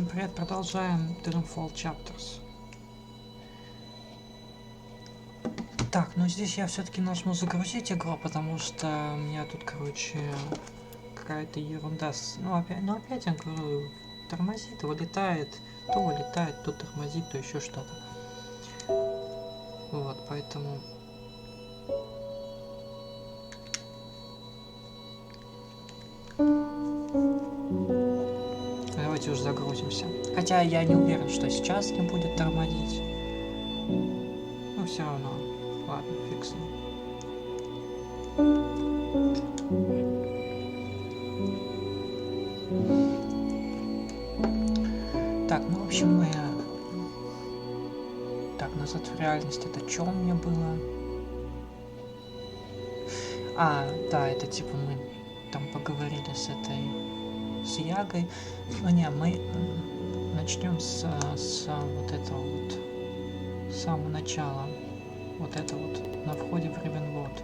Всем привет, продолжаем Dreamfall Chapters. Так, ну здесь я все-таки нажму загрузить игру, потому что у меня тут, короче, какая-то ерунда. Опять я говорю, тормозит, вылетает, то тормозит, то еще что-то. Вот, поэтому... Давайте уже загрузимся. Хотя я не уверен, что сейчас не будет тормозить. Но все равно. Ладно, фиг с ним. Так, ну в общем мы... Так, назад в реальность, это что у меня было? Да, это типа мы там поговорили с Ягой. Ну не, мы начнем с вот этого вот, с самого начала. Вот это вот, на входе в Ревенвуд.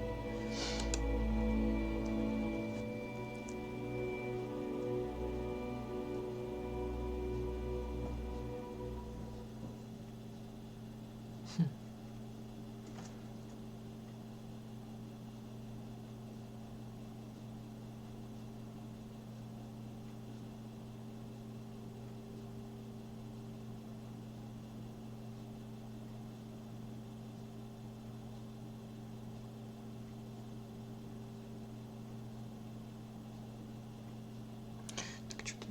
Так, что-то...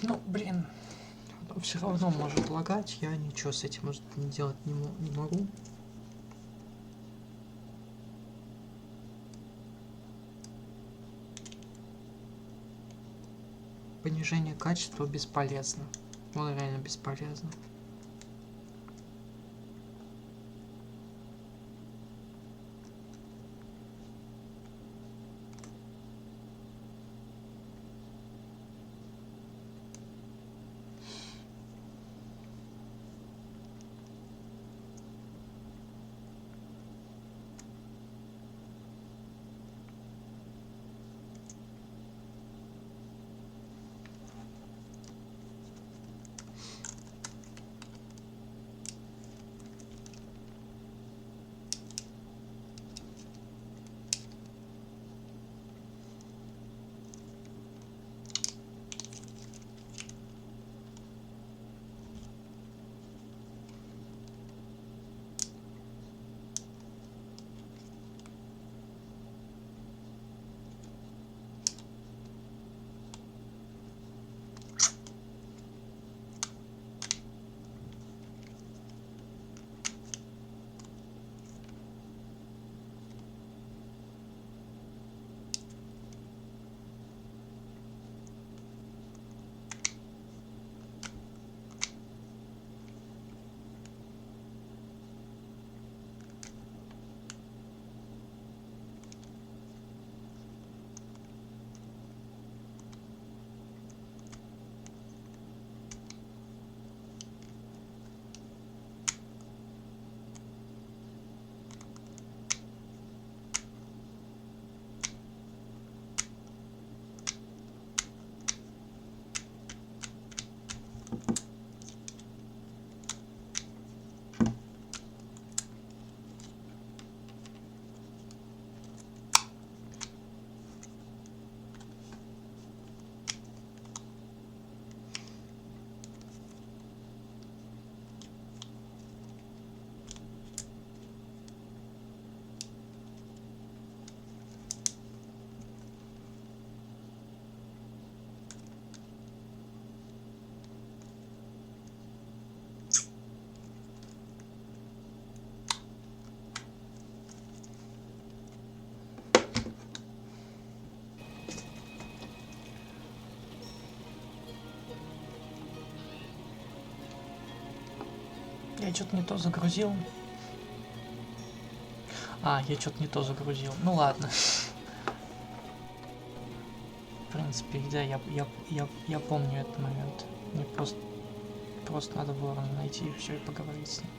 Ну, блин, все равно может лагать, я ничего с этим делать не могу. Понижение качества бесполезно. Вот реально бесполезно. Я что-то не то загрузил. Я что-то не то загрузил. Ну ладно. В принципе, да, я помню этот момент. Мне просто надо Ворона найти и все, и поговорить с ним.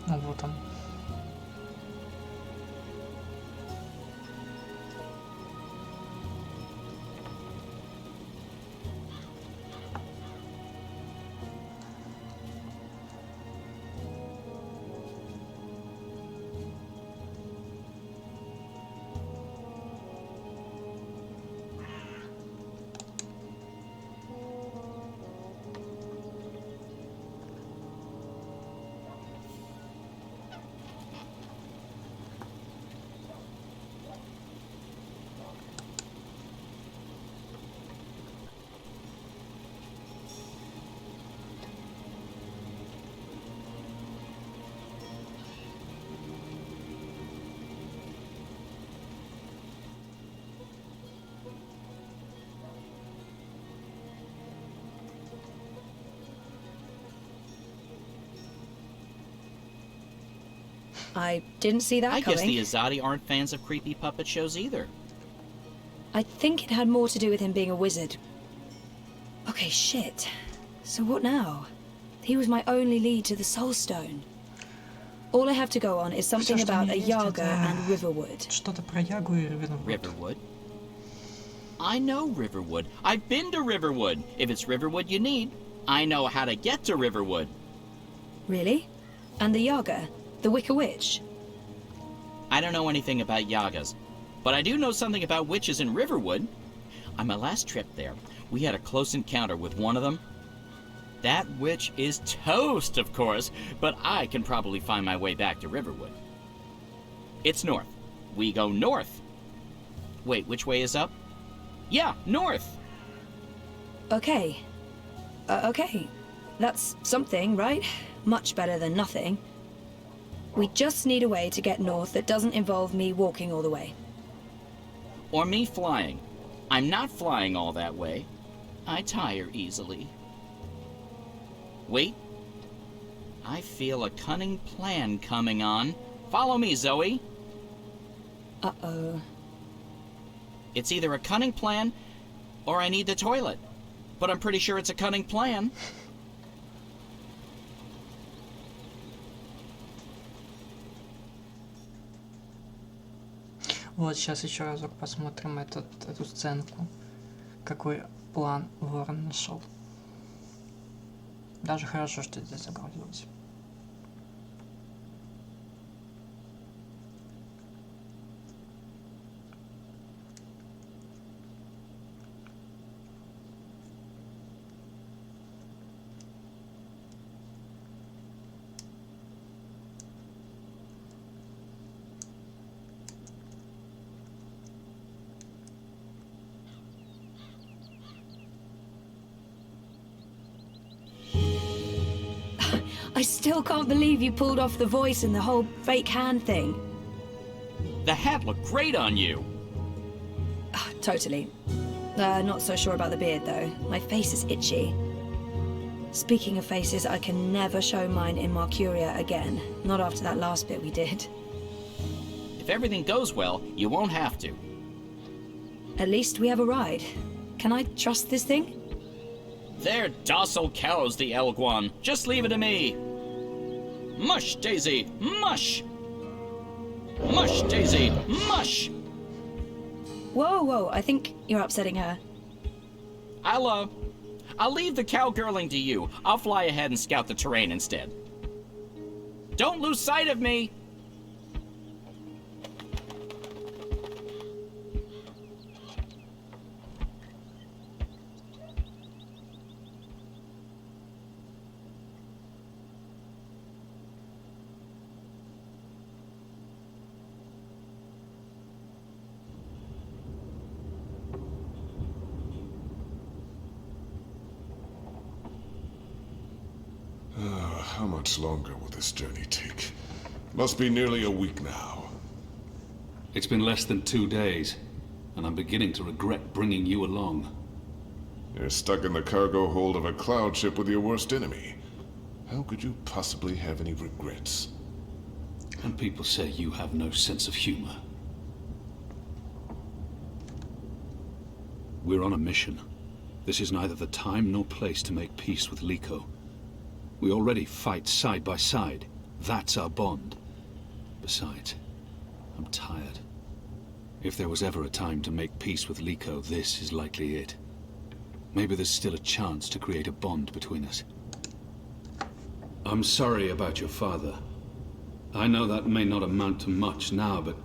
Ну вот он. I didn't see that I coming. guess the Azadi aren't fans of creepy puppet shows either. I think it had more to do with him being a wizard. Okay, shit. So what now? He was my only lead to the Soul Stone. All I have to go on is something about a Yaga and Riverwood. Что-то про Ягу и Riverwood. Riverwood? I know Riverwood. I've been to Riverwood. If it's Riverwood you need, I know how to get to Riverwood. Really? And the Yaga? The Wicker Witch? I don't know anything about Yagas, but I do know something about witches in Riverwood. On my last trip there, we had a close encounter with one of them. That witch is toast, of course, but I can probably find my way back to Riverwood. It's north. We go north. Wait, which way is up? Yeah, north. Okay. Okay. That's something, right? Much better than nothing. We just need a way to get north that doesn't involve me walking all the way. Or me flying. I'm not flying all that way. I tire easily. Wait. I feel a cunning plan coming on. Follow me, Zoe. Uh-oh. It's either a cunning plan, or I need the toilet. But I'm pretty sure it's a cunning plan. Вот, сейчас еще разок посмотрим эту сценку. Какой план Ворон нашел. Даже хорошо, что здесь загрузилось. I still can't believe you pulled off the voice and the whole fake hand thing. The hat looked great on you. Totally. Not so sure about the beard, though. My face is itchy. Speaking of faces, I can never show mine in Marcuria again. Not after that last bit we did. If everything goes well, you won't have to. At least we have a ride. Can I trust this thing? They're docile cows, the Elguan. Just leave it to me. Mush, Daisy, mush! Mush, Daisy, mush! Whoa, I think you're upsetting her. I'll leave the cowgirling to you. I'll fly ahead and scout the terrain instead. Don't lose sight of me! How much longer will this journey take? Must be nearly a week now. It's been less than 2 days, and I'm beginning to regret bringing you along. You're stuck in the cargo hold of a cloud ship with your worst enemy. How could you possibly have any regrets? And people say you have no sense of humor. We're on a mission. This is neither the time nor place to make peace with Liko. We already fight side by side. That's our bond. Besides, I'm tired. If there was ever a time to make peace with Liko, this is likely it. Maybe there's still a chance to create a bond between us. I'm sorry about your father. I know that may not amount to much now, but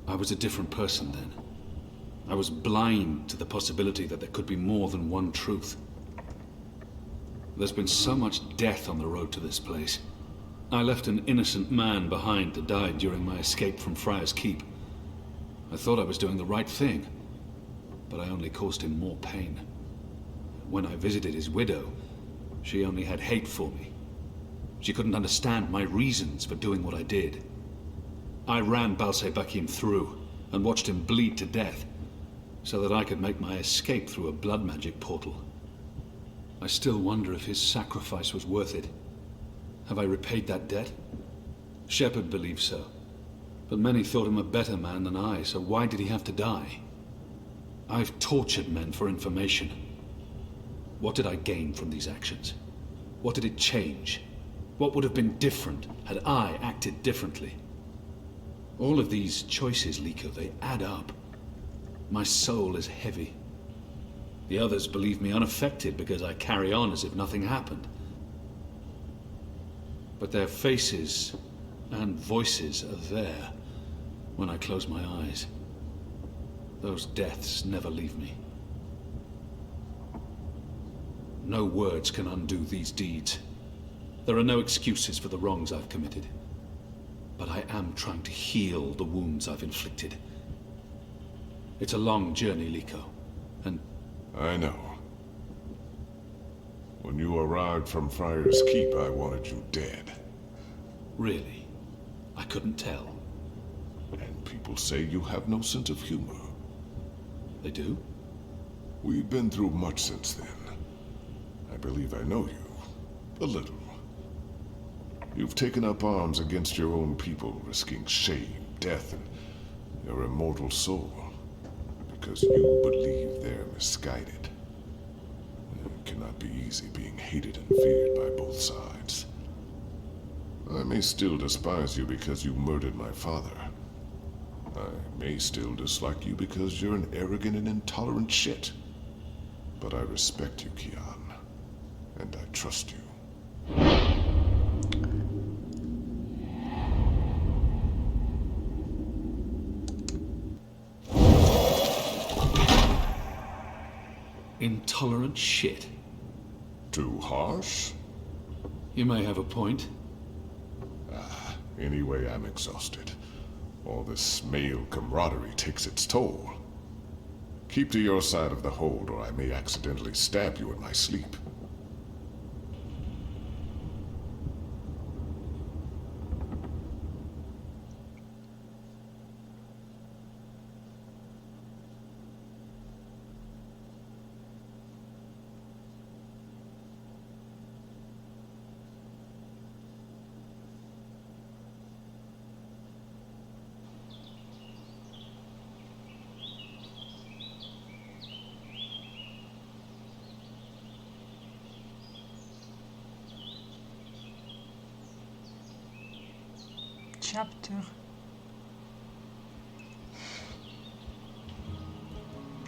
I was a different person then. I was blind to the possibility that there could be more than one truth. There's been so much death on the road to this place. I left an innocent man behind to die during my escape from Friar's Keep. I thought I was doing the right thing, but I only caused him more pain. When I visited his widow, she only had hate for me. She couldn't understand my reasons for doing what I did. I ran Balsebakim through and watched him bleed to death so that I could make my escape through a blood magic portal. I still wonder if his sacrifice was worth it. Have I repaid that debt? Shepard believes so, but many thought him a better man than I, so why did he have to die? I've tortured men for information. What did I gain from these actions? What did it change? What would have been different had I acted differently? All of these choices, Liko, they add up. My soul is heavy. The others believe me unaffected because I carry on as if nothing happened. But their faces and voices are there when I close my eyes. Those deaths never leave me. No words can undo these deeds. There are no excuses for the wrongs I've committed. But I am trying to heal the wounds I've inflicted. It's a long journey, Liko, and... I know. When you arrived from Friar's Keep, I wanted you dead. Really? I couldn't tell. And people say you have no sense of humor. They do? We've been through much since then. I believe I know you. A little. You've taken up arms against your own people, risking shame, death, and your immortal soul. Because you believe they're misguided. It cannot be easy being hated and feared by both sides. I may still despise you because you murdered my father. I may still dislike you because you're an arrogant and intolerant shit. But I respect you, Kian. And I trust you. Intolerant shit. Too harsh? You may have a point. Anyway, I'm exhausted. All this male camaraderie takes its toll. Keep to your side of the hold, or I may accidentally stab you in my sleep.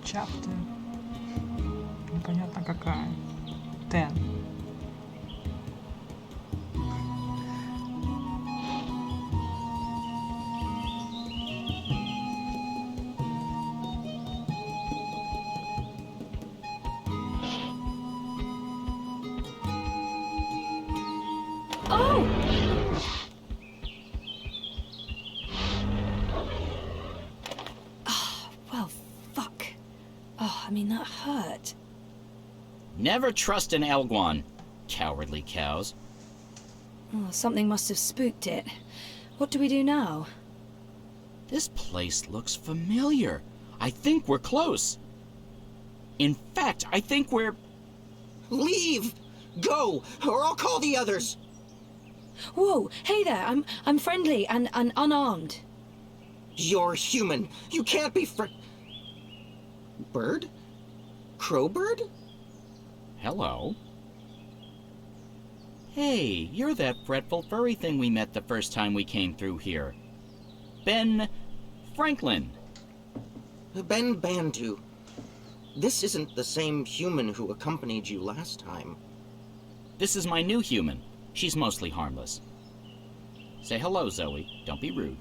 Chapter. Непонятно какая. 10. I mean, that hurt. Never trust an Elguan, cowardly cows. Oh, something must have spooked it. What do we do now? This place looks familiar. I think we're close. In fact, I think we're... Leave! Go, or I'll call the others! Whoa, hey there, I'm friendly and unarmed. You're human. You can't be Bird? Crowbird? Hello. Hey, you're that fretful furry thing we met the first time we came through here. Ben Franklin. Ben Bandu. This isn't the same human who accompanied you last time. This is my new human. She's mostly harmless. Say hello, Zoe. Don't be rude.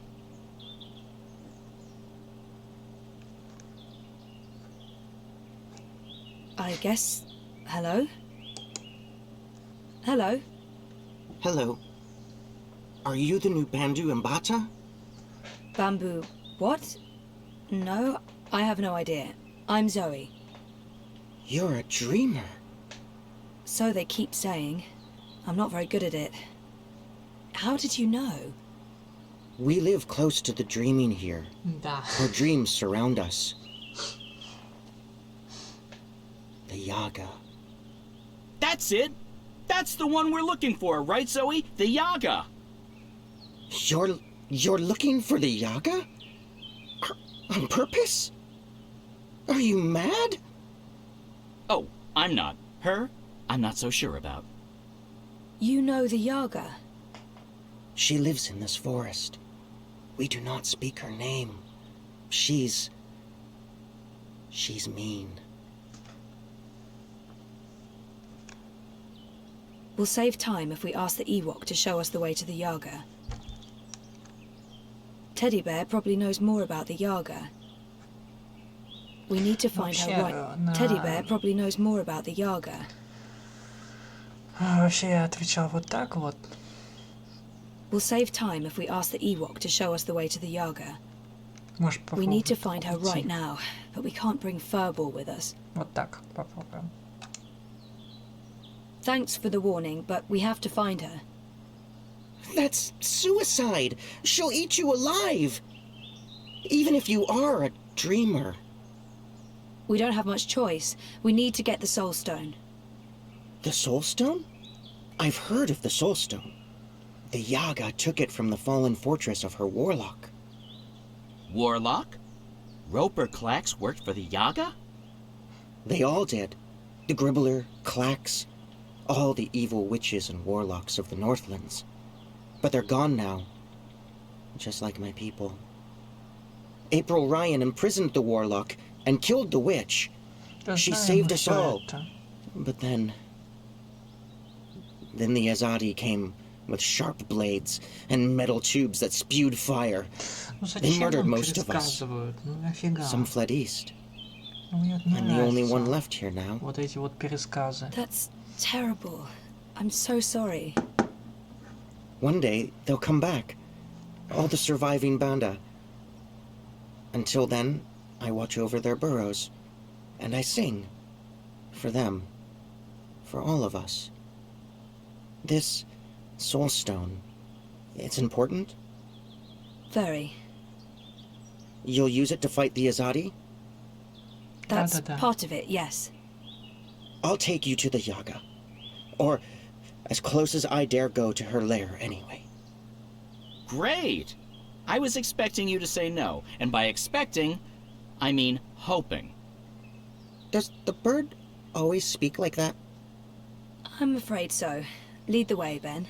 I guess... hello? Hello? Hello. Are you the new Bandu Mbata? Bamboo... what? No, I have no idea. I'm Zoe. You're a dreamer. So they keep saying. I'm not very good at it. How did you know? We live close to the dreaming here. Да. Our dreams surround us. The Yaga. That's it! That's the one we're looking for, right, Zoe? The Yaga! You're looking for the Yaga? On purpose? Are you mad? Oh, I'm not. Her, I'm not so sure about. You know the Yaga? She lives in this forest. We do not speak her name. She's mean. We'll save time if we ask the Ewok to show us the way to the Yaga. Teddy Bear probably knows more about the Yaga. We need to find her Вообще, right... Teddy Bear probably knows more about the Yaga. Вообще я отвечал вот так вот. We'll save time if we ask the Ewok to show us the way to the Yaga. Можешь We need to попробовать find her идти. right now, but we can't bring Furball with us. Вот так попробуем. Thanks for the warning, but we have to find her. That's suicide. She'll eat you alive. Even if you are a dreamer. We don't have much choice. We need to get the Soul Stone. The Soul Stone? I've heard of the Soul Stone. The Yaga took it from the fallen fortress of her warlock. Warlock? Roper Clax worked for the Yaga? They all did. The Gribbler, Clax, all the evil witches and warlocks of the Northlands. But they're gone now. Just like my people. April Ryan imprisoned the warlock and killed the witch. Да She знаем saved мы us всё all. это. But then the Azadi came with sharp blades and metal tubes that spewed fire. Ну They зачем murdered нам most of us. пересказывают? Ну нафига? Some fled east. Ну мне это не I'm the only one нравится. left here now. Вот эти вот пересказы. That's terrible. I'm so sorry. One day, they'll come back. All the surviving Banda. Until then, I watch over their burrows. And I sing. For them. For all of us. This Soul Stone, it's important? Very. You'll use it to fight the Azadi? That's Da-da-da. part of it, yes. I'll take you to the Yaga. Or as close as I dare go to her lair anyway. Great! I was expecting you to say no, and by expecting, I mean hoping. Does the bird always speak like that? I'm afraid so. Lead the way, Ben.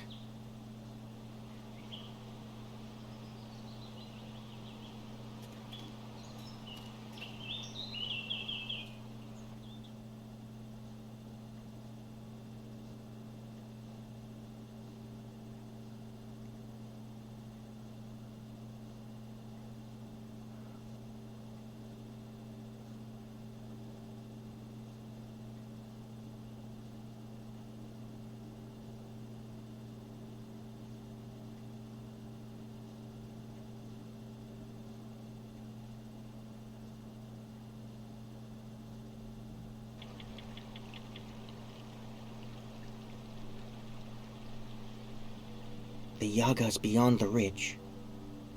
The Yaga's beyond the ridge.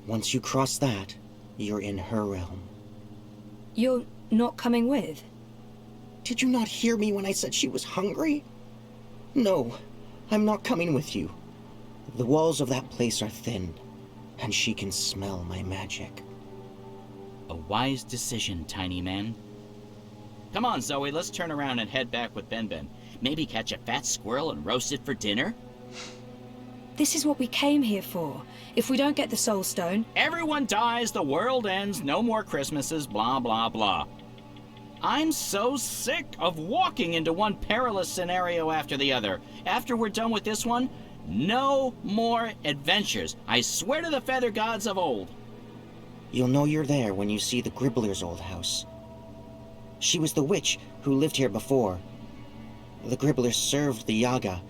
Once you cross that, you're in her realm. You're not coming with? Did you not hear me when I said she was hungry? No, I'm not coming with you. The walls of that place are thin, and she can smell my magic. A wise decision, tiny man. Come on, Zoe, let's turn around and head back with Ben Ben. Maybe catch a fat squirrel and roast it for dinner? This is what we came here for. If we don't get the Soul Stone... Everyone dies, the world ends, no more Christmases, blah, blah, blah. I'm so sick of walking into one perilous scenario after the other. After we're done with this one, no more adventures. I swear to the feather gods of old. You'll know you're there when you see the Gribbler's old house. She was the witch who lived here before. The Gribblers served the Yaga,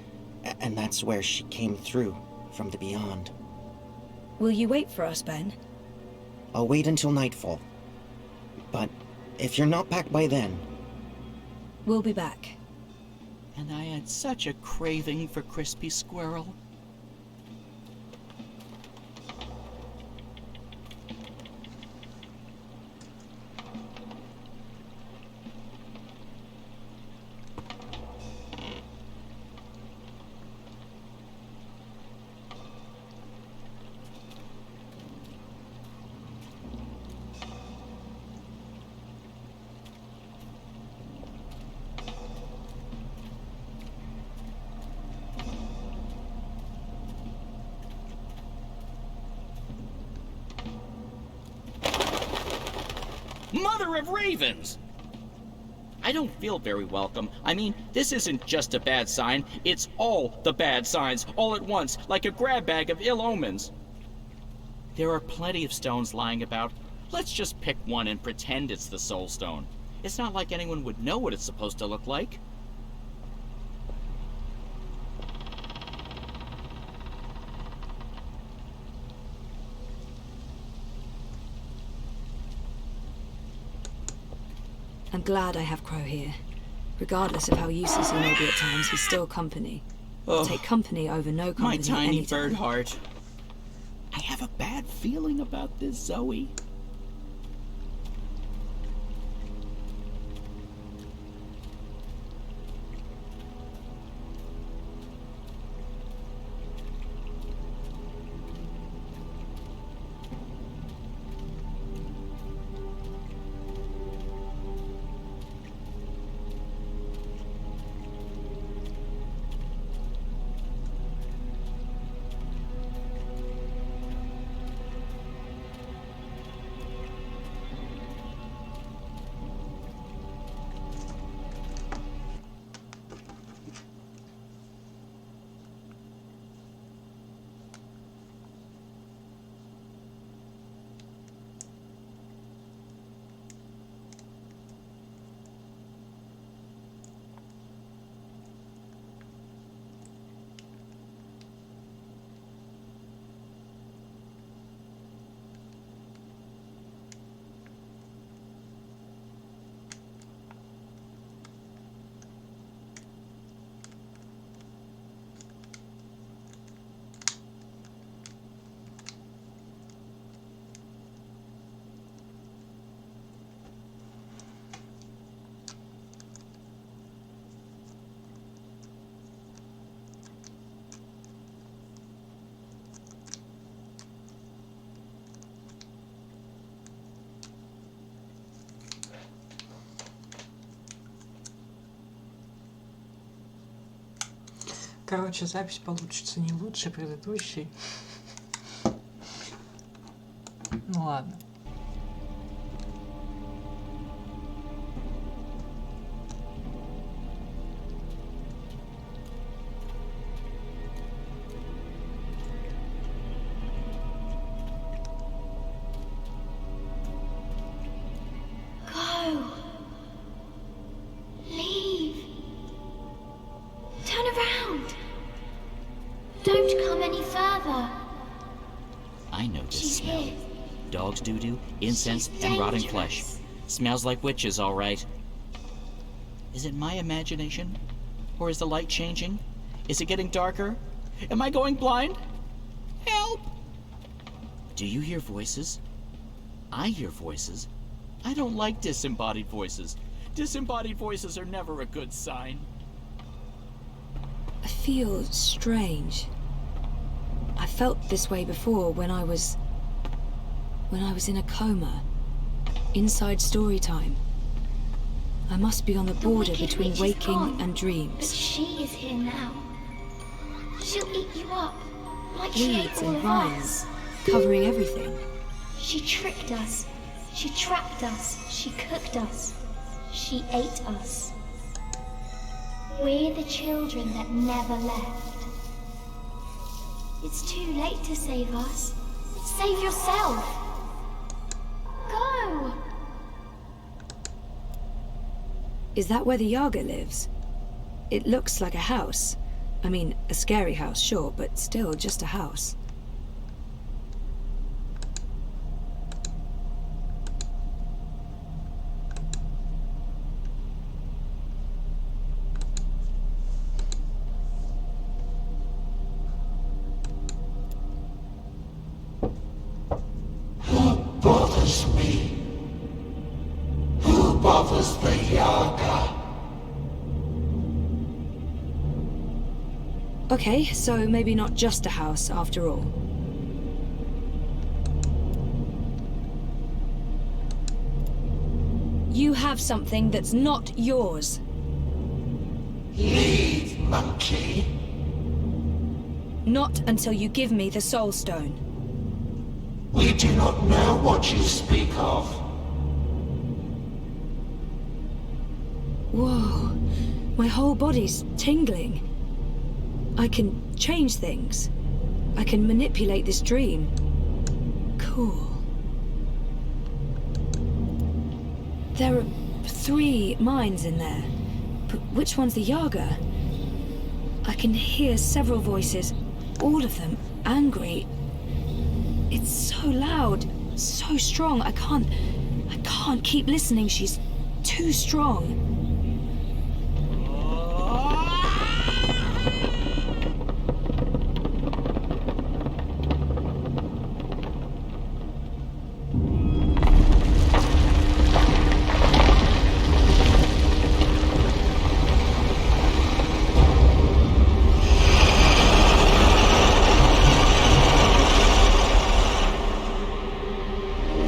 and that's where she came through from the beyond. Will you wait for us, Ben? I'll wait until nightfall. But if you're not back by then... We'll be back. And I had such a craving for crispy squirrel. Mother of ravens! I don't feel very welcome. I mean, this isn't just a bad sign, it's all the bad signs, all at once, like a grab bag of ill omens. There are plenty of stones lying about. Let's just pick one and pretend it's the Soul Stone. It's not like anyone would know what it's supposed to look like. I'm glad I have Crow here. Regardless of how useless he may be at times, he's still company. I'll take company over no company. My tiny anytime. bird heart. I have a bad feeling about this, Zoe. Короче, запись получится не лучше предыдущей. Ну ладно. Go. Leave. Turn around. Don't come any further. I know this She's smell. here. Dog's doo-doo, incense, She's and rotting dangerous. flesh. Smells like witches, all right. Is it my imagination? Or is the light changing? Is it getting darker? Am I going blind? Help! Do you hear voices? I hear voices. I don't like disembodied voices. Disembodied voices are never a good sign. I feel strange. I felt this way before when I was in a coma. Inside story time. I must be on the border wicked between witch is waking gone, and But dreams. she is here now. She'll eat you up, like she ate Weeds all and of vines, us. covering everything. She tricked us. She trapped us. She cooked us. She ate us. We're the children that never left. It's too late to save us. Save yourself. Go! Is that where the Yaga lives? It looks like a house. I mean, a scary house, sure, but still just a house. Bothers me. Who bothers the Yaga? Okay, so maybe not just a house after all. You have something that's not yours. Leave, monkey. Not until you give me the Soul Stone. We do not know what you speak of. Whoa, my whole body's tingling. I can change things. I can manipulate this dream. Cool. There are 3 minds in there, but which one's the Yaga? I can hear several voices, all of them angry. It's so loud, so strong. I can't keep listening. She's too strong.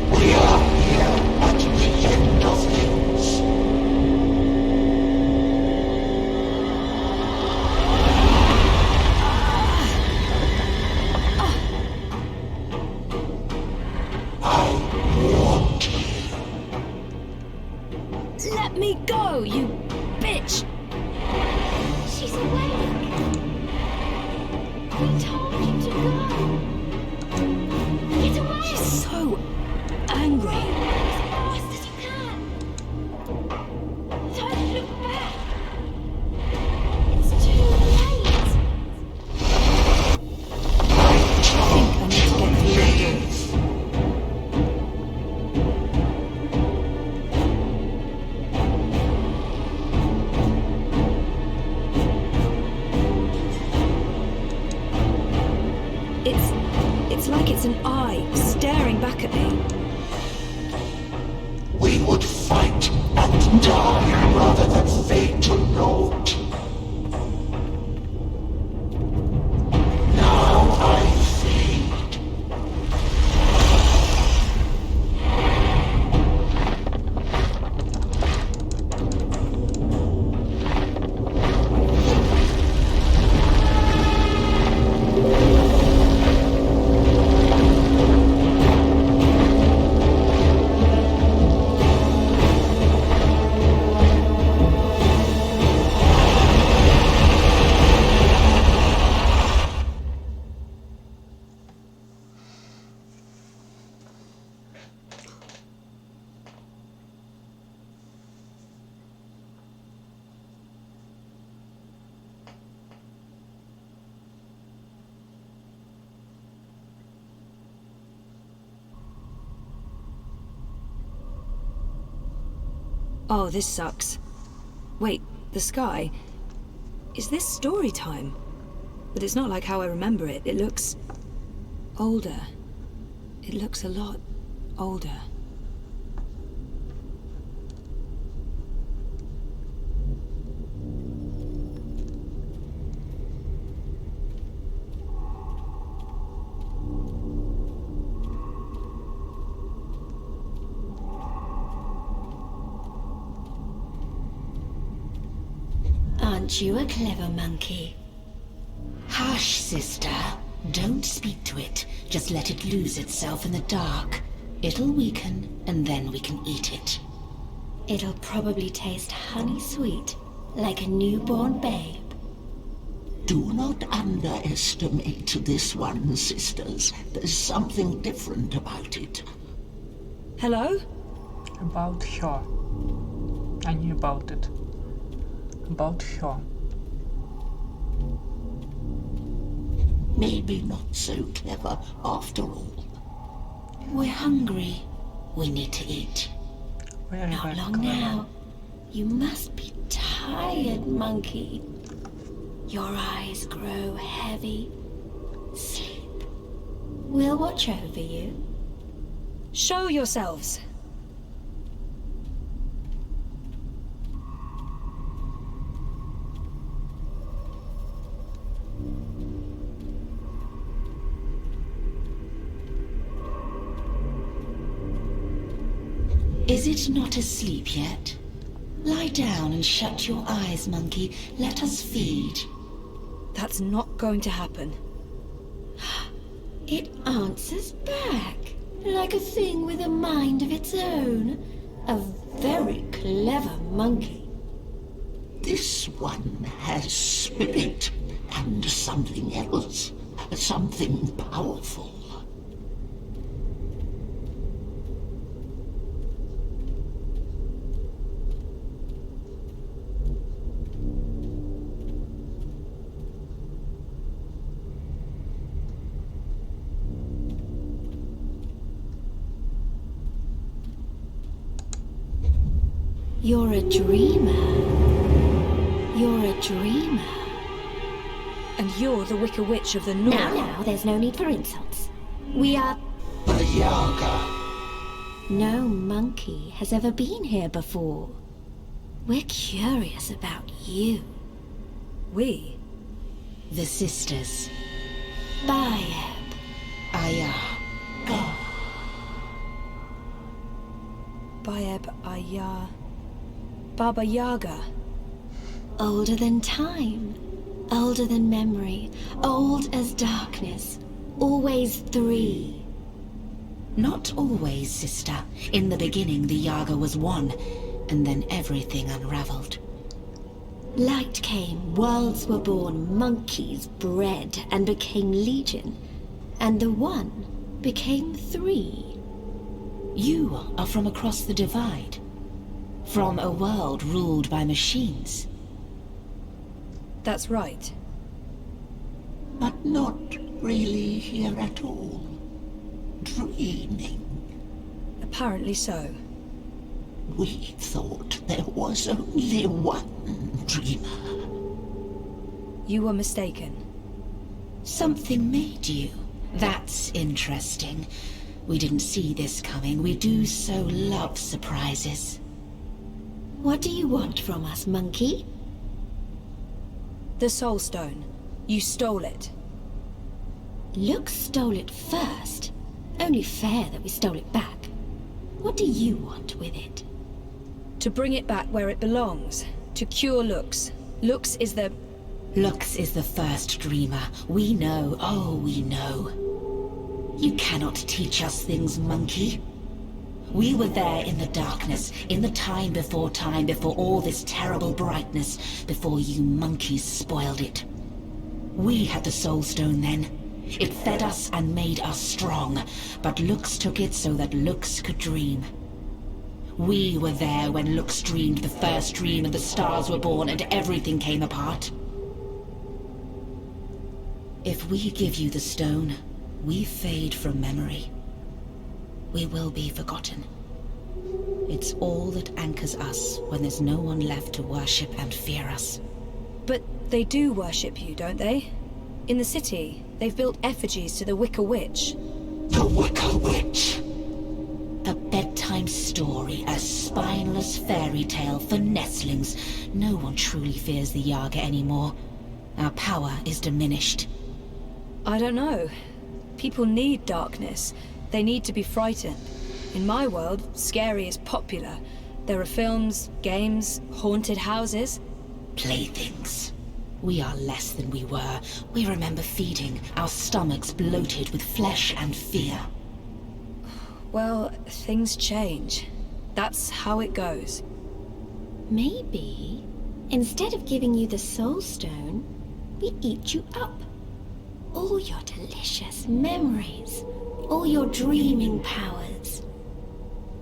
We are here at the end of things. I want you. Let me go, you bitch! She's awake. We told you to go. Get away. She's so angry. As fast as you can. Don't look back. It's too late. I think I need to get through that door. It's like it's an eye staring back at me. We would fight and die rather than fade to naught. Now I fade. Oh, this sucks. Wait, the sky? Is this story time? But it's not like how I remember it. It looks Older. It looks a lot older. Aren't you a clever monkey? Hush, sister. Don't speak to it. Just let it lose itself in the dark. It'll weaken, and then we can eat it. It'll probably taste honey sweet, like a newborn babe. Do not underestimate this one, sisters. There's something different about it. Hello? About her. I knew about it. About her. Maybe not so clever after all. We're hungry. We need to eat. Very, Not very long clever. now. You must be tired, monkey. Your eyes grow heavy. Sleep. We'll watch over you. Show yourselves. Is it not asleep yet? Lie down and shut your eyes, monkey. Let us feed. That's not going to happen. It answers back, like a thing with a mind of its own. A very clever monkey. This one has spirit and something else. Something powerful. You're a dreamer. You're a dreamer. And you're the Wicker Witch of the North. Now, there's no need for insults. We are... The Yaga. No monkey has ever been here before. We're curious about you. We? The sisters. Bayeb. Ayaga. Bayeb Ayar. Baba Yaga. Older than time. Older than memory. Old as darkness. Always three. Not always, sister. In the beginning, the Yaga was one, and then everything unraveled. Light came, worlds were born, monkeys bred and became legion, and the one became three. You are from across the divide, from a world ruled by machines. That's right. But not really here at all. Dreaming. Apparently so. We thought there was only one dreamer. You were mistaken. Something made you. That's interesting. We didn't see this coming. We do so love surprises. What do you want from us, monkey? The Soul Stone. You stole it. Lux stole it first. Only fair that we stole it back. What do you want with it? To bring it back where it belongs. To cure Lux. Lux is the... Lux is the first dreamer. We know, oh, we know. You cannot teach us things, monkey. We were there in the darkness, in the time before all this terrible brightness, before you monkeys spoiled it. We had the Soul Stone then. It fed us and made us strong, but Lux took it so that Lux could dream. We were there when Lux dreamed the first dream and the stars were born and everything came apart. If we give you the stone, we fade from memory. We will be forgotten. It's all that anchors us when there's no one left to worship and fear us. But they do worship you, don't they? In the city, they've built effigies to the Wicker Witch. The Wicker Witch. A bedtime story, a spineless fairy tale for nestlings. No one truly fears the Yaga anymore. Our power is diminished. I don't know. People need darkness. They need to be frightened. In my world, scary is popular. There are films, games, haunted houses. Playthings. We are less than we were. We remember feeding, our stomachs bloated with flesh and fear. Well, things change. That's how it goes. Maybe, instead of giving you the Soul Stone, we eat you up. All your delicious memories, all your dreaming powers.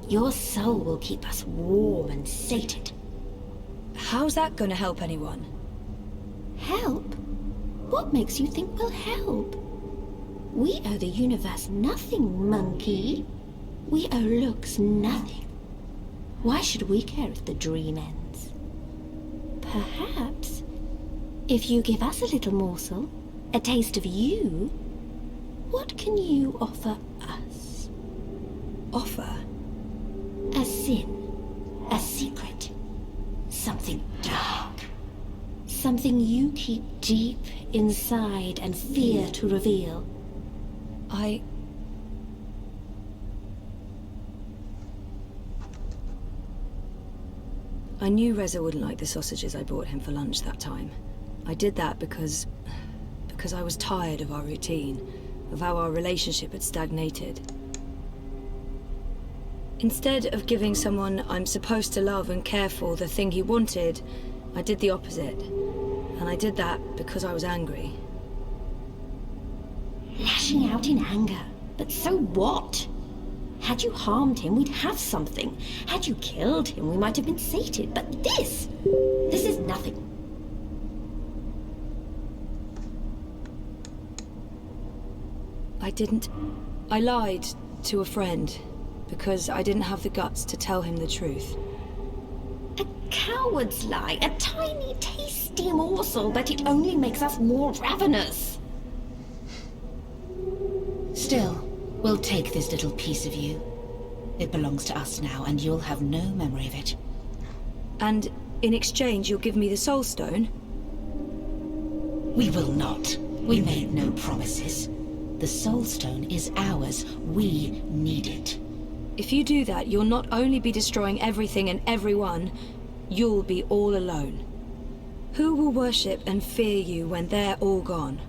Your soul will keep us warm and sated. How's that gonna help anyone? Help? What makes you think we'll help? We owe the universe nothing, monkey. We owe looks nothing. Why should we care if the dream ends? Perhaps, if you give us a little morsel, a taste of you, what can you offer us? Offer? A sin, a secret, something dark. Something you keep deep inside and fear to reveal. I knew Reza wouldn't like the sausages I bought him for lunch that time. I did that because I was tired of our routine, of how our relationship had stagnated. Instead of giving someone I'm supposed to love and care for the thing he wanted, I did the opposite. And I did that because I was angry. Lashing out in anger. But so what? Had you harmed him, we'd have something. Had you killed him, we might have been sated. But this is nothing. I lied to a friend because I didn't have the guts to tell him the truth. A coward's lie, a tiny, tasty morsel, but it only makes us more ravenous. Still, we'll take this little piece of you. It belongs to us now, and you'll have no memory of it. And in exchange, you'll give me the Soul Stone? We will not. We made no promises. The Soul Stone is ours. We need it. If you do that, you'll not only be destroying everything and everyone, you'll be all alone. Who will worship and fear you when they're all gone?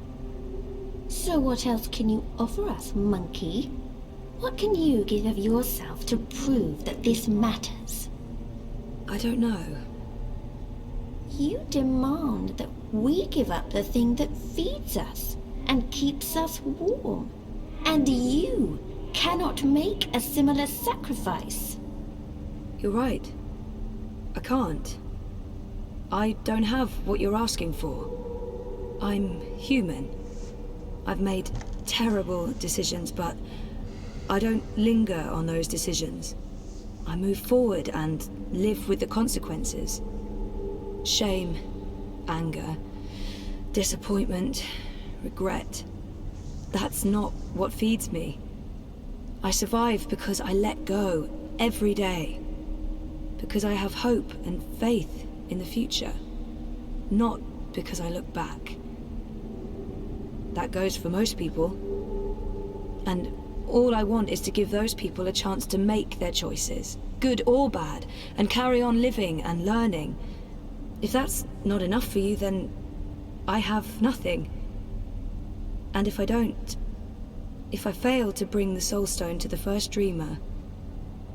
So what else can you offer us, monkey? What can you give of yourself to prove that this matters? I don't know. You demand that we give up the thing that feeds us and keeps us warm. And you cannot make a similar sacrifice. You're right. I can't. I don't have what you're asking for. I'm human. I've made terrible decisions, but I don't linger on those decisions. I move forward and live with the consequences. Shame, anger, disappointment, regret. That's not what feeds me. I survive because I let go every day. Because I have hope and faith in the future. Not because I look back. That goes for most people. And all I want is to give those people a chance to make their choices, good or bad, and carry on living and learning. If that's not enough for you, then I have nothing. And if I don't, if I fail to bring the Soul Stone to the first dreamer,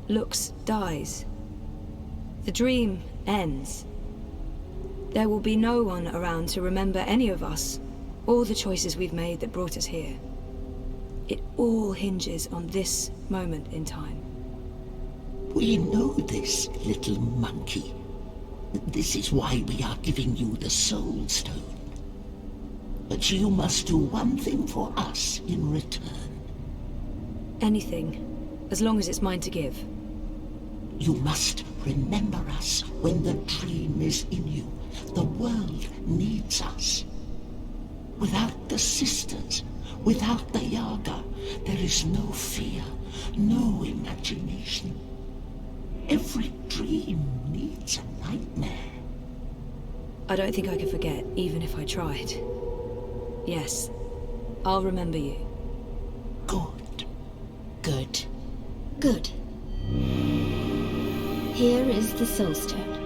Lux dies. The dream ends. There will be no one around to remember any of us, or the choices we've made that brought us here. It all hinges on this moment in time. We know this, little monkey. This is why we are giving you the Soul Stone. But you must do one thing for us in return. Anything, as long as it's mine to give. You must remember us when the dream is in you. The world needs us. Without the sisters, without the Yaga, there is no fear, no imagination. Every dream needs a nightmare. I don't think I could forget, even if I tried. Yes, I'll remember you. Good. Good. Good. Here is the Soulstone.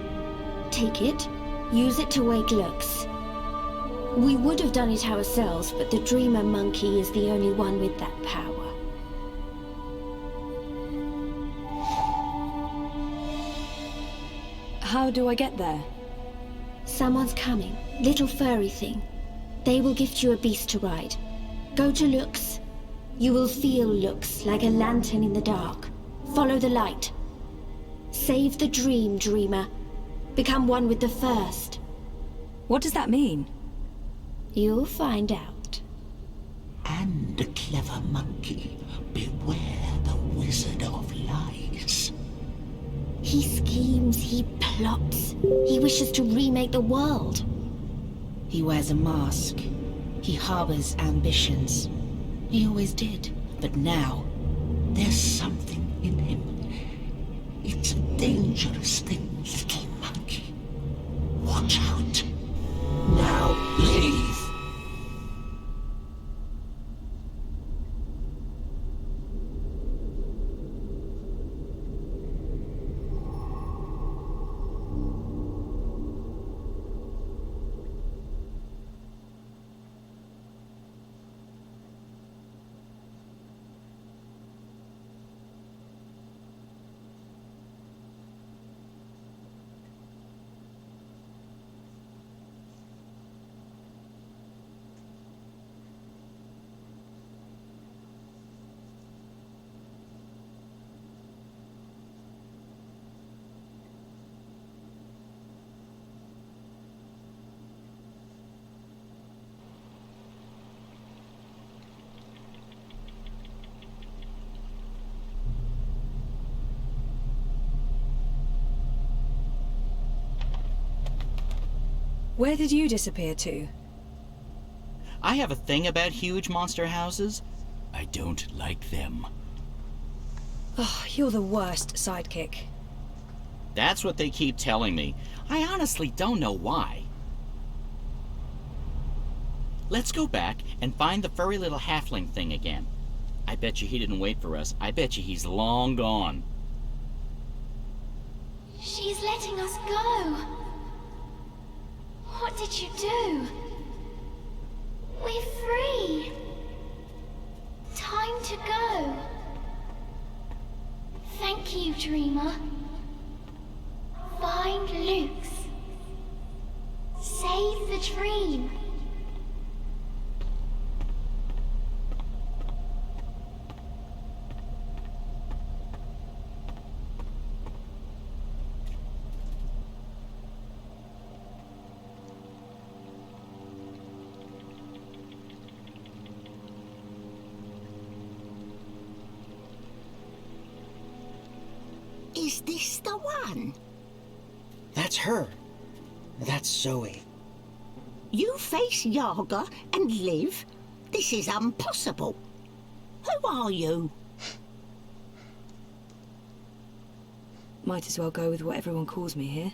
Take it, use it to wake Lux. We would have done it ourselves, but the Dreamer Monkey is the only one with that power. How do I get there? Someone's coming. Little furry thing. They will gift you a beast to ride. Go to Lux. You will feel Lux like a lantern in the dark. Follow the light. Save the dream, Dreamer. Become one with the first. What does that mean? You'll find out. And a clever monkey, beware the Wizard of Lies. He schemes, he plots. He wishes to remake the world. He wears a mask. He harbors ambitions. He always did. But now, There's something in him. It's a dangerous thing, little monkey. Watch out. Now leave. Where did you disappear to? I have a thing about huge monster houses. I don't like them. Oh, you're the worst sidekick. That's what they keep telling me. I honestly don't know why. Let's go back and find the furry little halfling thing again. I bet you he didn't wait for us. I bet you he's long gone. She's letting us go. What did you do? We're free. Time to go. Thank you, Dreamer. Find Lux. Save the dream. Is this the one? That's her. That's Zoe. You face Yaga and live? This is impossible. Who are you? Might as well go with what everyone calls me here.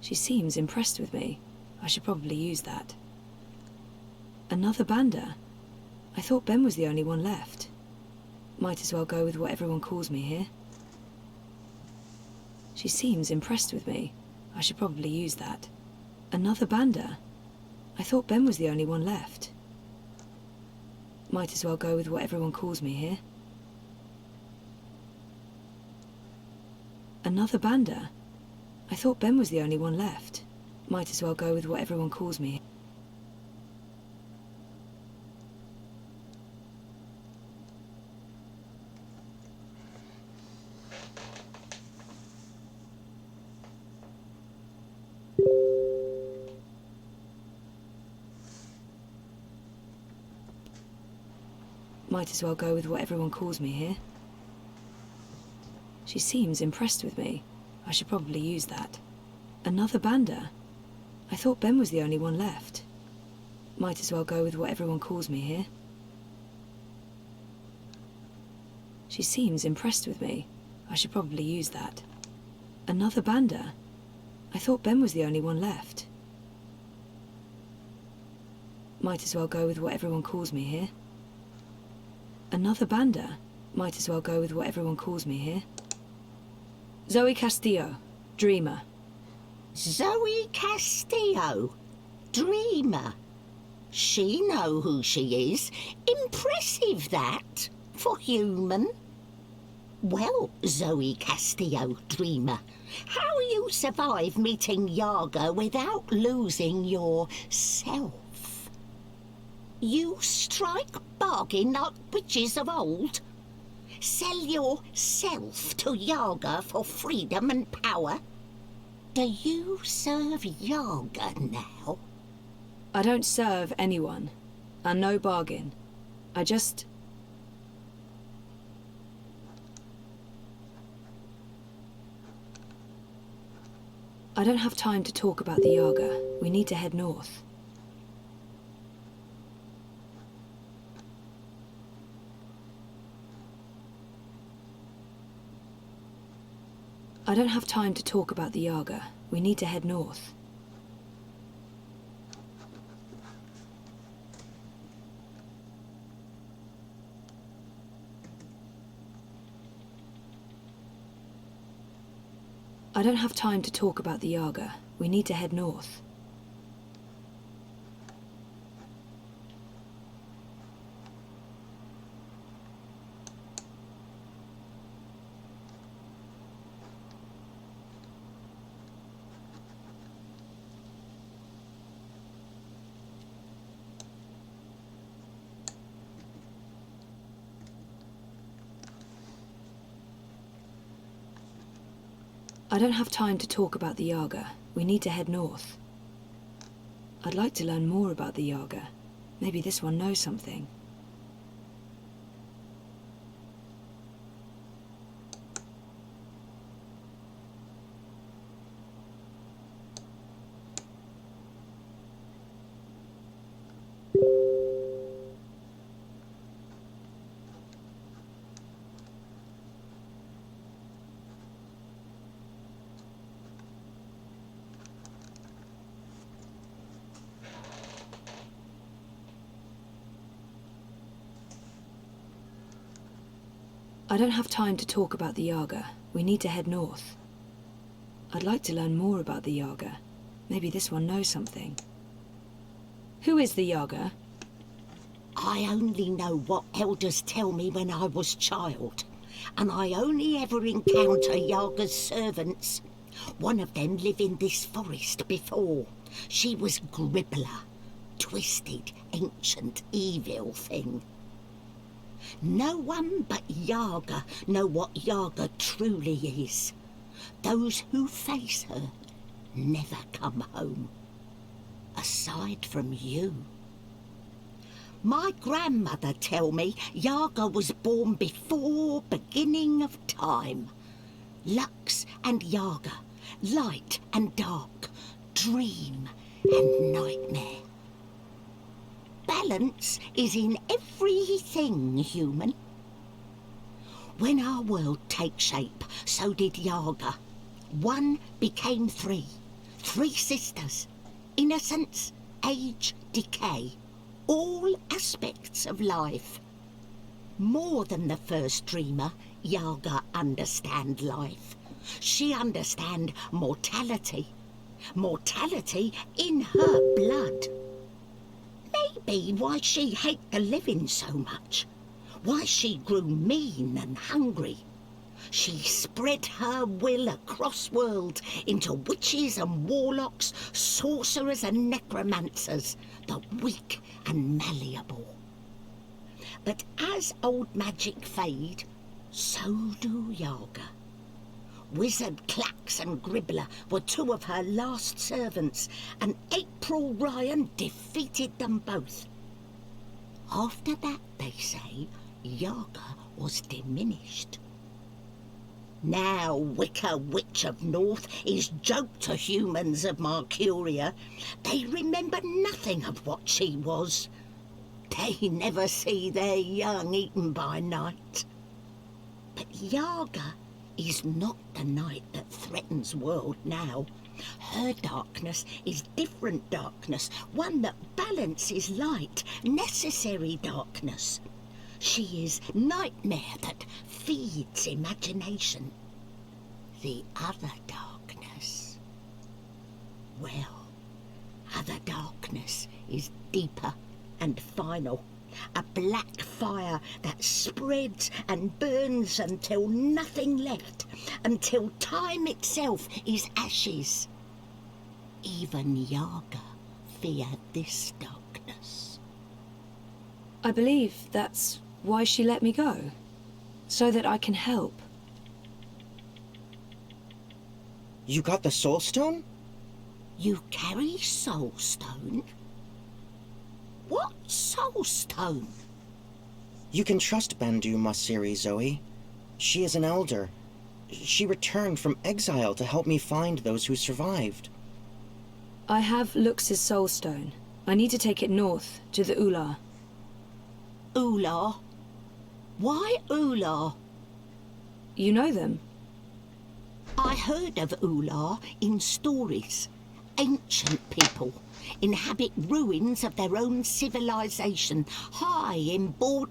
She seems impressed with me. I should probably use that. Another Banda? I thought Ben was the only one left. Might as well go with what everyone calls me here. She seems impressed with me. I should probably use that. Another Banda? I thought Ben was the only one left. Might as well go with what everyone calls me here. Another Banda? I thought Ben was the only one left. Might as well go with what everyone calls me. Might as well go with what everyone calls me here. She seems impressed with me. I should probably use that. Another Banda? I thought Ben was the only one left. Might as well go with what everyone calls me here. She seems impressed with me. I should probably use that. Another Banda? I thought Ben was the only one left. Might as well go with what everyone calls me here. Another Banda? Might as well go with what everyone calls me here. Zoe Castillo, Dreamer. Zoe Castillo? Dreamer? She know who she is. Impressive, that, for human. Well, Zoe Castillo, Dreamer, how you survive meeting Yaga without losing your self? You strike bargain like witches of old? Sell yourself to Yaga for freedom and power? Do you serve Yaga now? I don't serve anyone, and no bargain. I don't have time to talk about the Yaga. We need to head north. I don't have time to talk about the Yaga. We need to head north. I don't have time to talk about the Yaga. We need to head north. I don't have time to talk about the Yaga. We need to head north. I'd like to learn more about the Yaga. Maybe this one knows something. I don't have time to talk about the Yaga. We need to head north. I'd like to learn more about the Yaga. Maybe this one knows something. Who is the Yaga? I only know what elders tell me when I was child, and I only ever encounter Yaga's servants. One of them lived in this forest before. She was Gribbler, twisted, ancient, evil thing. No one but Yaga know what Yaga truly is. Those who face her never come home. Aside from you. My grandmother tell me Yaga was born before beginning of time. Lux and Yaga, light and dark, dream and nightmare. Balance is in everything human. When our world takes shape, so did Yaga. One became three. Three sisters. Innocence, age, decay. All aspects of life. More than the first dreamer, Yaga understand life. She understand mortality. Mortality in her blood. Maybe why she hate the living so much. Why she grew mean and hungry. She spread her will across world into witches and warlocks, sorcerers and necromancers, the weak and malleable. But as old magic fade, so do Yaga. Wizard Clax and Gribbler were two of her last servants, and April Ryan defeated them both. After that, they say, Yaga was diminished. Now Wicker Witch of North is joke to humans of Mercuria. They remember nothing of what she was. They never see their young eaten by night. But Yaga is not the night that threatens world now. Her darkness is different darkness, one that balances light, necessary darkness. She is nightmare that feeds imagination. The other darkness, well, other darkness is deeper and final. A black fire that spreads and burns until nothing left, until time itself is ashes. Even Yaga feared this darkness. I believe that's why she let me go. So that I can help. You got the Soul Stone? You carry Soul Stone? What Soul Stone? You can trust Bandu Masiri, Zoe. She is an elder. She returned from exile to help me find those who survived. I have Lux's soul stone. I need to take it north, to the Ular. Ular? Why Ular? You know them? I heard of Ular in stories. Ancient people inhabit ruins of their own civilization, high in board.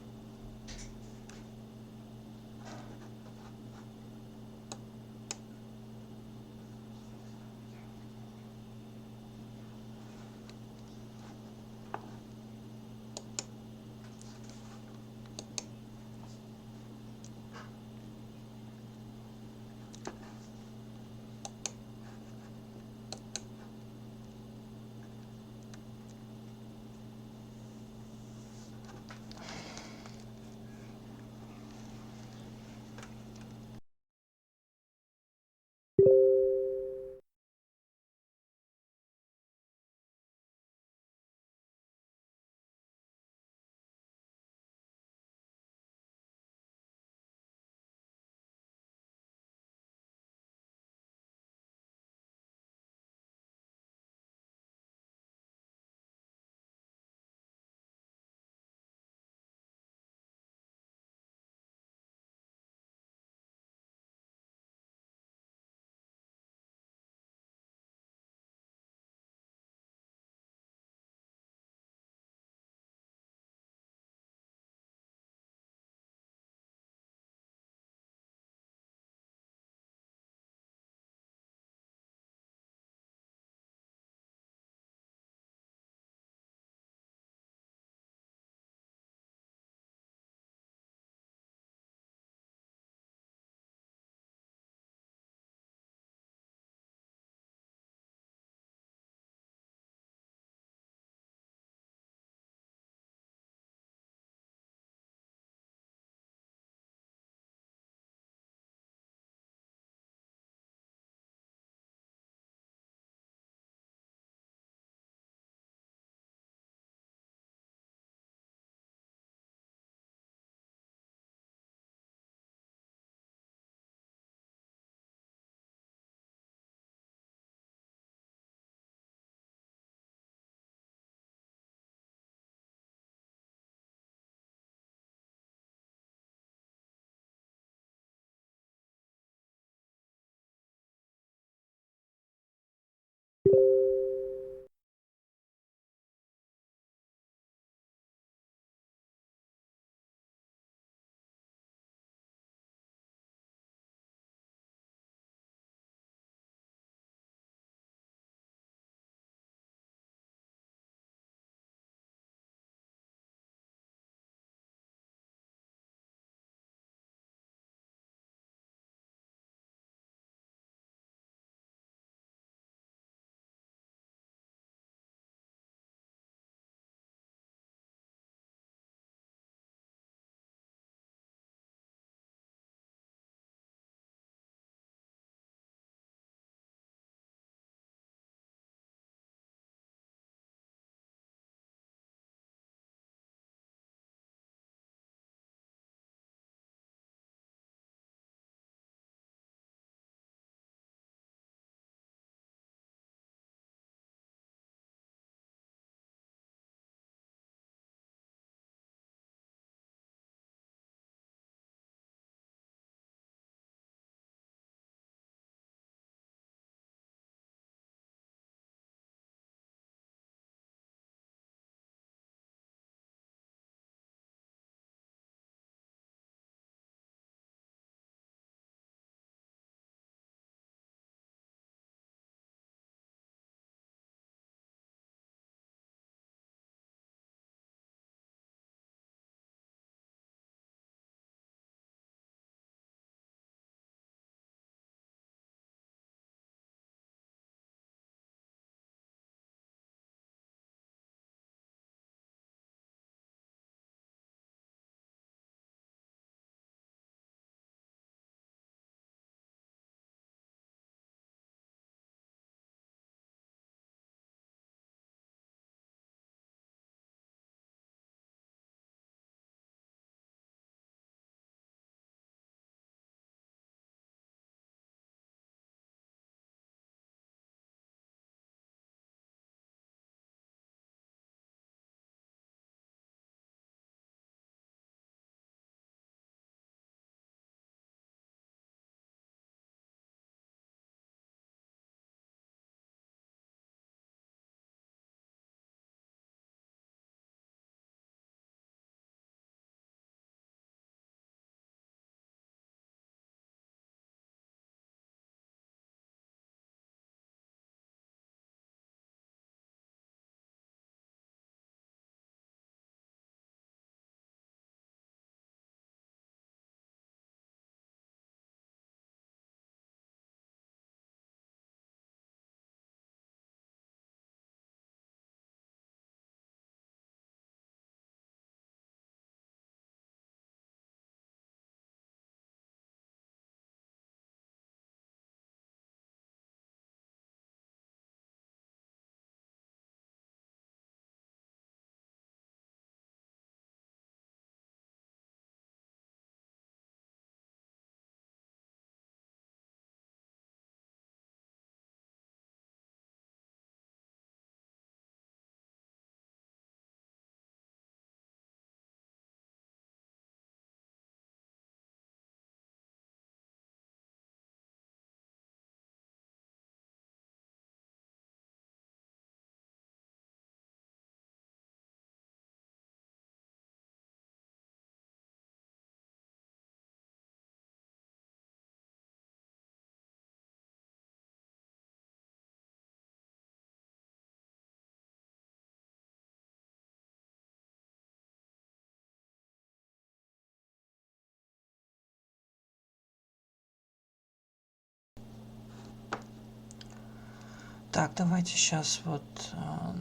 Так, давайте сейчас вот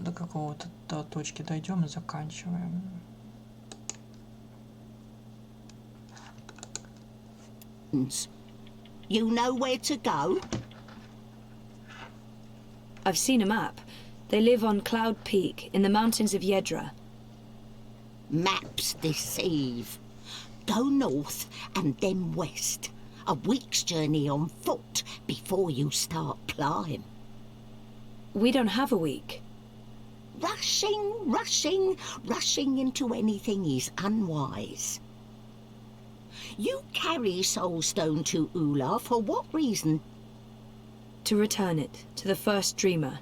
до какого-то до точки дойдем и заканчиваем. You know where to go? I've seen a map. They live on Cloud Peak, in the mountains of Yedra. Maps deceive. Go north and then west. A week's journey on foot before you start plying. We don't have a week. Rushing into anything is unwise. You carry Soulstone to Ula for what reason? To return it to the first dreamer.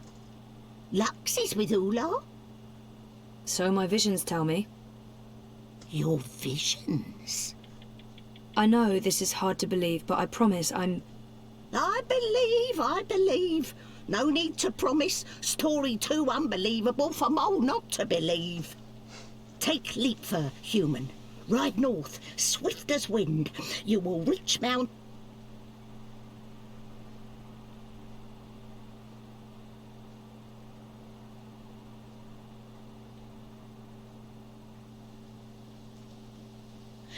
Lux is with Ula? So my visions tell me. Your visions? I know this is hard to believe, but I promise I believe. No need to promise. Story too unbelievable for Mole not to believe. Take Leapfur, human. Ride north, swift as wind. You will reach Mount...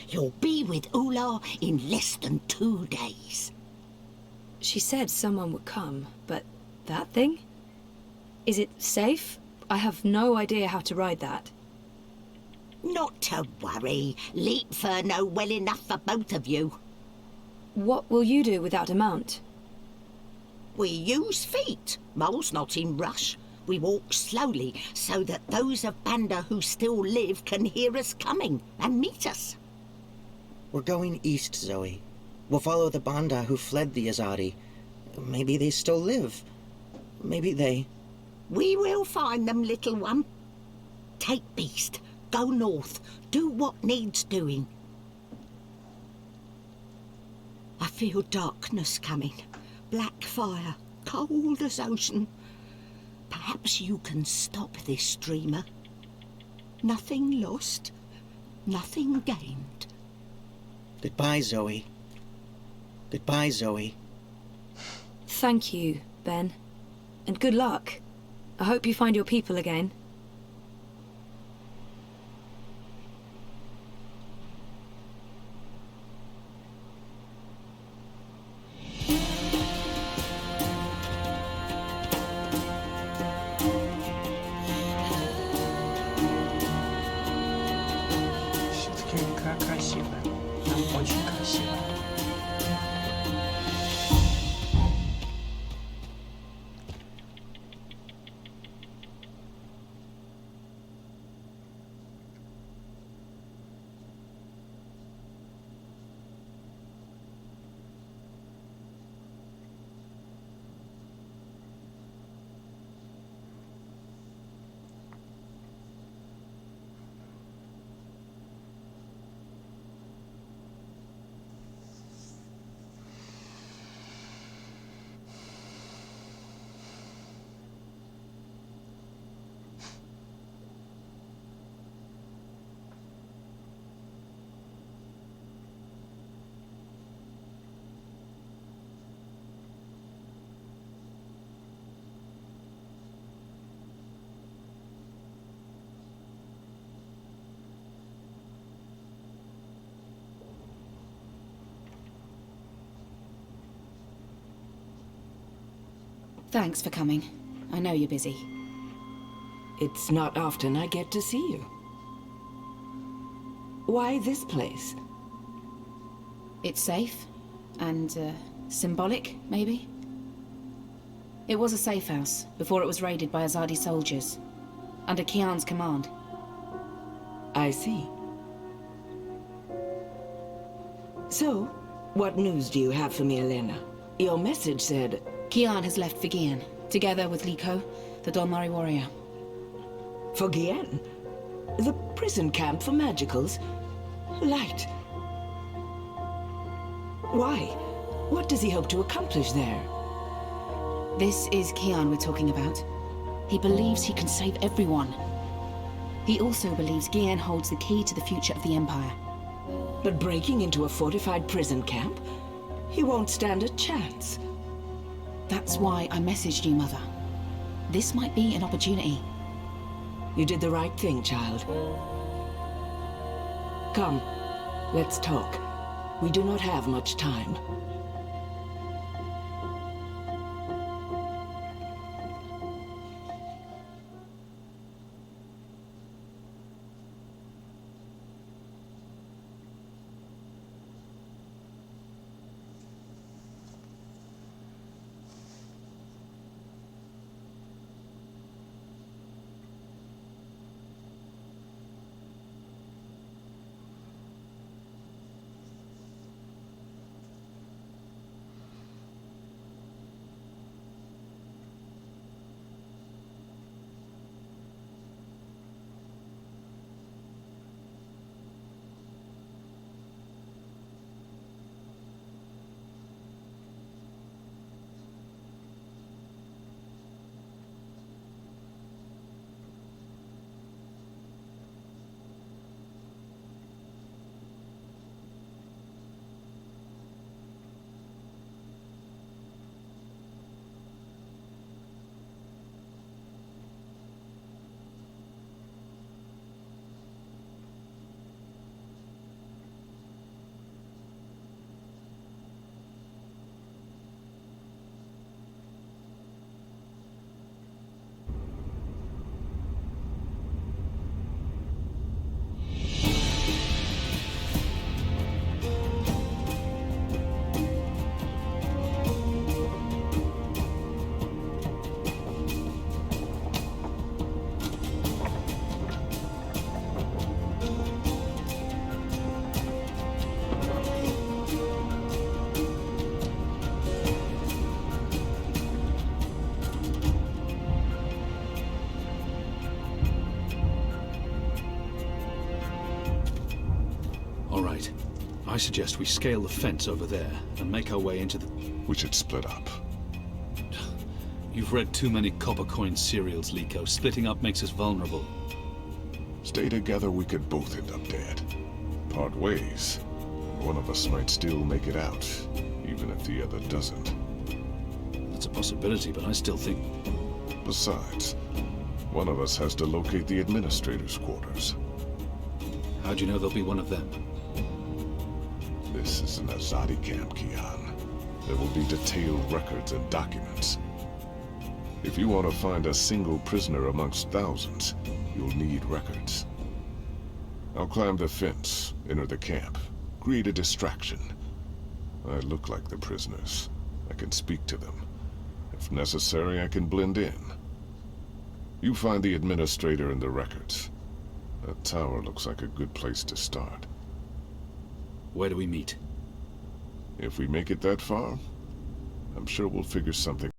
You'll be with Ula in less than 2 days. She said someone would come, but that thing? Is it safe? I have no idea how to ride that. Not to worry. Leapfur know well enough for both of you. What will you do without a mount? We use feet. Mole's not in rush. We walk slowly so that those of Banda who still live can hear us coming and meet us. We're going east, Zoe. We'll follow the Banda who fled the Azadi. Maybe they still live. Maybe they... We will find them, little one. Take Beast. Go north. Do what needs doing. I feel darkness coming. Black fire. Cold as ocean. Perhaps you can stop this dreamer. Nothing lost. Nothing gained. Goodbye, Zoe. Goodbye, Zoe. Thank you, Ben. And good luck. I hope you find your people again. Все-таки игра красивая. Очень красивая. Thanks for coming. I know you're busy. It's not often I get to see you. Why this place? It's safe. And, symbolic, maybe? It was a safe house, before it was raided by Azadi soldiers. Under Kian's command. I see. So, what news do you have for me, Elena? Your message said... Kian has left for Gian, together with Liko, the Dolmari warrior. For Gian? The prison camp for magicals? Light. Why? What does he hope to accomplish there? This is Kian we're talking about. He believes he can save everyone. He also believes Gian holds the key to the future of the Empire. But breaking into a fortified prison camp? He won't stand a chance. That's why I messaged you, Mother. This might be an opportunity. You did the right thing, child. Come, let's talk. We do not have much time. I suggest we scale the fence over there and make our way into the... We should split up. You've read too many copper coin serials, Liko. Splitting up makes us vulnerable. Stay together, we could both end up dead. Part ways. One of us might still make it out, even if the other doesn't. That's a possibility, but I still think... Besides, one of us has to locate the administrator's quarters. How do you know there'll be one of them? This is an Azadi camp, Kian. There will be detailed records and documents. If you want to find a single prisoner amongst thousands, you'll need records. I'll climb the fence, enter the camp, create a distraction. I look like the prisoners. I can speak to them. If necessary, I can blend in. You find the administrator and the records. That tower looks like a good place to start. Where do we meet? If we make it that far, I'm sure we'll figure something